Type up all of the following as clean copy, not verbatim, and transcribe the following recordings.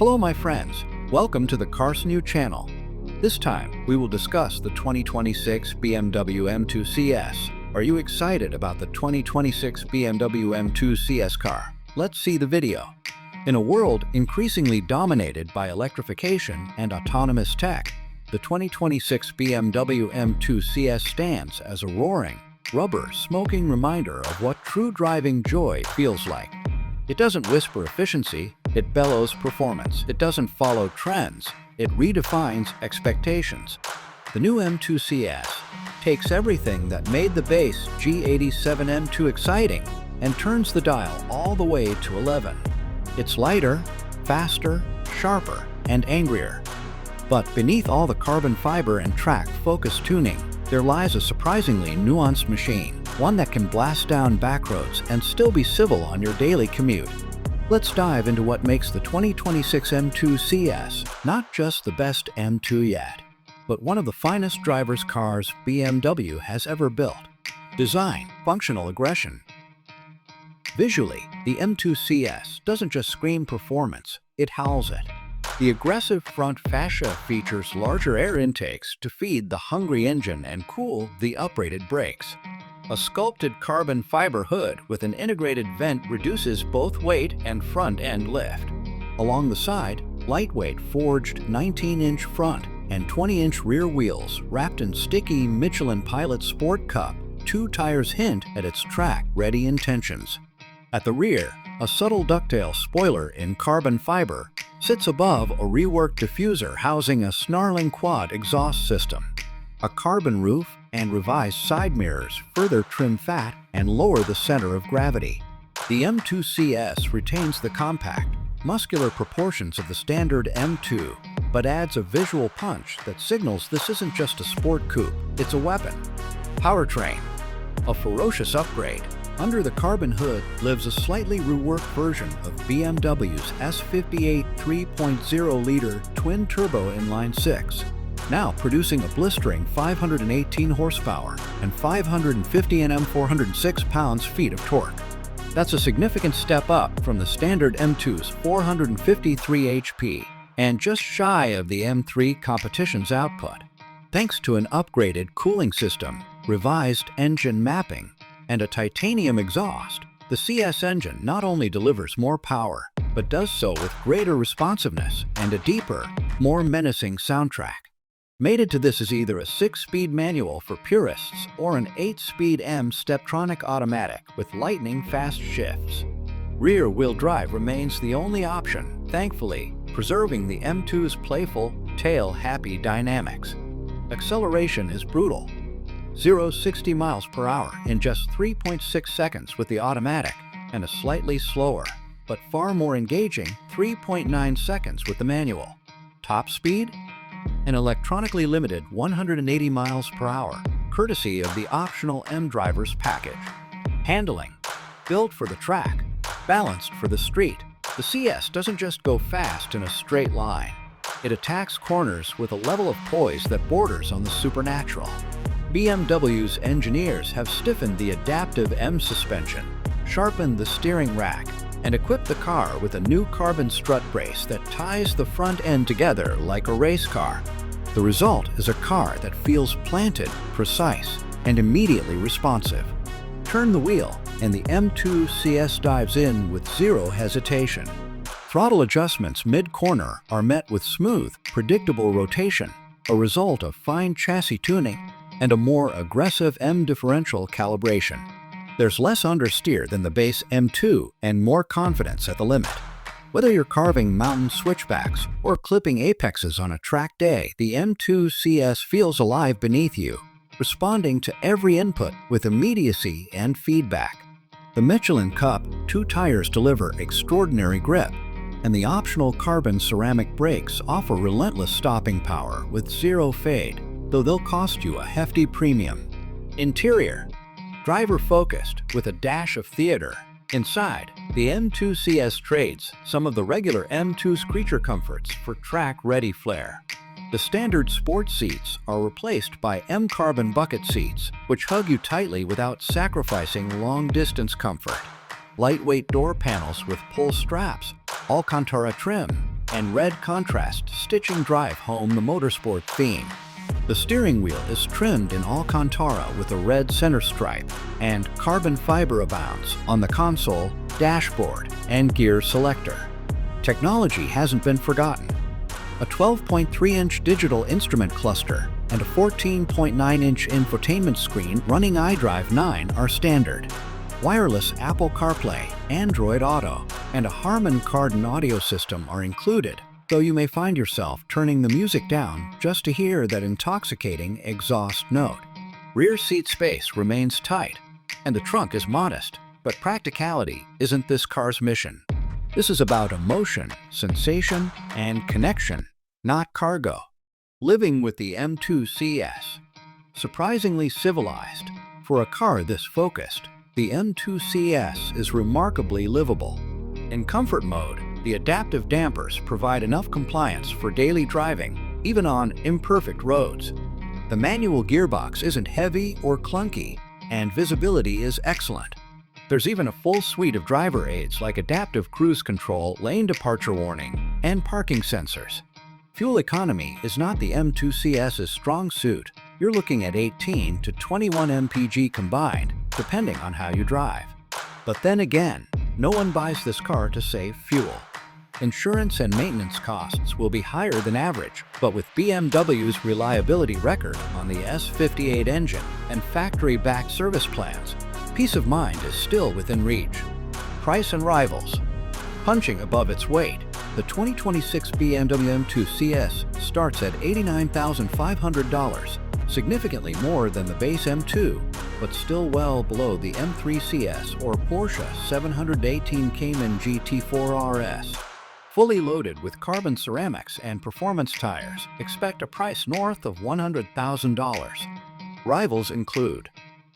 Hello my friends, welcome to the CarsNew channel. This time, we will discuss the 2026 BMW M2 CS. Are you excited about the 2026 BMW M2 CS car? Let's see the video. In a world increasingly dominated by electrification and autonomous tech, the 2026 BMW M2 CS stands as a roaring, rubber-smoking reminder of what true driving joy feels like. It doesn't whisper efficiency, it bellows performance. It doesn't follow trends, it redefines expectations. The new M2 CS takes everything that made the base G87 M2 exciting and turns the dial all the way to 11. It's lighter, faster, sharper, and angrier. But beneath all the carbon fiber and track-focused tuning, there lies a surprisingly nuanced machine, one that can blast down backroads and still be civil on your daily commute. Let's dive into what makes the 2026 M2 CS not just the best M2 yet, but one of the finest driver's cars BMW has ever built. Design, functional aggression. Visually, the M2 CS doesn't just scream performance, it howls it. The aggressive front fascia features larger air intakes to feed the hungry engine and cool the uprated brakes. A sculpted carbon fiber hood with an integrated vent reduces both weight and front-end lift. Along the side, lightweight forged 19-inch front and 20-inch rear wheels wrapped in sticky Michelin Pilot Sport Cup. Two tires hint at its track-ready intentions. At the rear, a subtle ducktail spoiler in carbon fiber sits above a reworked diffuser housing a snarling quad exhaust system. A carbon roof and revised side mirrors further trim fat and lower the center of gravity. The M2 CS retains the compact, muscular proportions of the standard M2, but adds a visual punch that signals this isn't just a sport coupe, it's a weapon. Powertrain. A ferocious upgrade. Under the carbon hood lives a slightly reworked version of BMW's S58 3.0-liter twin-turbo inline-six, now producing a blistering 518 horsepower and 550 Nm 406 pounds-feet of torque. That's a significant step up from the standard M2's 453 HP and just shy of the M3 competition's output. Thanks to an upgraded cooling system, revised engine mapping, and a titanium exhaust, the CS engine not only delivers more power, but does so with greater responsiveness and a deeper, more menacing soundtrack. Mated to this is either a 6-speed manual for purists or an 8-speed M Steptronic automatic with lightning-fast shifts. Rear-wheel drive remains the only option, thankfully, preserving the M2's playful, tail-happy dynamics. Acceleration is brutal. 0-60 miles per hour in just 3.6 seconds with the automatic, and a slightly slower, but far more engaging 3.9 seconds with the manual. Top speed? An electronically limited 180 miles per hour, courtesy of the optional M-Drivers package. Handling. Built for the track, balanced for the street, the CS doesn't just go fast in a straight line. It attacks corners with a level of poise that borders on the supernatural. BMW's engineers have stiffened the adaptive M suspension, sharpened the steering rack, and equipped the car with a new carbon strut brace that ties the front end together like a race car. The result is a car that feels planted, precise, and immediately responsive. Turn the wheel, and the M2 CS dives in with zero hesitation. Throttle adjustments mid-corner are met with smooth, predictable rotation, a result of fine chassis tuning and a more aggressive M differential calibration. There's less understeer than the base M2 and more confidence at the limit. Whether you're carving mountain switchbacks or clipping apexes on a track day, the M2 CS feels alive beneath you, responding to every input with immediacy and feedback. The Michelin Cup 2 tires deliver extraordinary grip, and the optional carbon ceramic brakes offer relentless stopping power with zero fade, though they'll cost you a hefty premium. Interior. Driver-focused with a dash of theater. Inside, the M2 CS trades some of the regular M2's creature comforts for track-ready flair. The standard sport seats are replaced by M-carbon bucket seats, which hug you tightly without sacrificing long-distance comfort. Lightweight door panels with pull straps, Alcantara trim, and red contrast stitching drive home the motorsport theme. The steering wheel is trimmed in Alcantara with a red center stripe, and carbon fiber abounds on the console, dashboard, and gear selector. Technology hasn't been forgotten. A 12.3-inch digital instrument cluster and a 14.9-inch infotainment screen running iDrive 9 are standard. Wireless Apple CarPlay, Android Auto, and a Harman Kardon audio system are included, though you may find yourself turning the music down just to hear that intoxicating exhaust note. Rear seat space remains tight, and the trunk is modest, but practicality isn't this car's mission. This is about emotion, sensation, and connection, not cargo. Living with the M2 CS. Surprisingly civilized. For a car this focused, the M2 CS is remarkably livable. In comfort mode, the adaptive dampers provide enough compliance for daily driving, even on imperfect roads. The manual gearbox isn't heavy or clunky, and visibility is excellent. There's even a full suite of driver aids like adaptive cruise control, lane departure warning, and parking sensors. Fuel economy is not the M2 CS's strong suit. You're looking at 18 to 21 mpg combined, depending on how you drive. But then again, no one buys this car to save fuel. Insurance and maintenance costs will be higher than average, but with BMW's reliability record on the S58 engine and factory-backed service plans, peace of mind is still within reach. Price and rivals. Punching above its weight, the 2026 BMW M2 CS starts at $89,500, significantly more than the base M2, but still well below the M3 CS or Porsche 718 Cayman GT4 RS. Fully loaded with carbon ceramics and performance tires, expect a price north of $100,000. Rivals include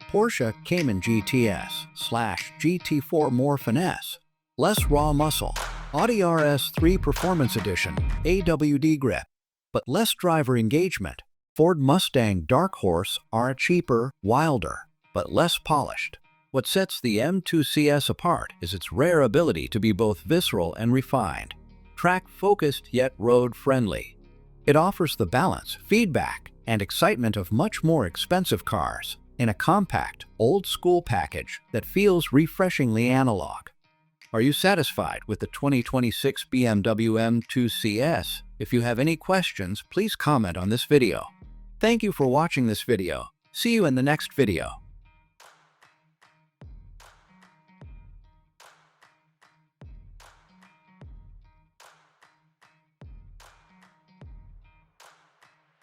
Porsche Cayman GTS/GT4 more finesse, less raw muscle, Audi RS3 Performance Edition, AWD grip, but less driver engagement. Ford Mustang Dark Horse are cheaper, wilder, but less polished. What sets the M2 CS apart is its rare ability to be both visceral and refined, track-focused yet road-friendly. It offers the balance, feedback, and excitement of much more expensive cars in a compact, old-school package that feels refreshingly analog. Are you satisfied with the 2026 BMW M2 CS? If you have any questions, please comment on this video. Thank you for watching this video. See you in the next video.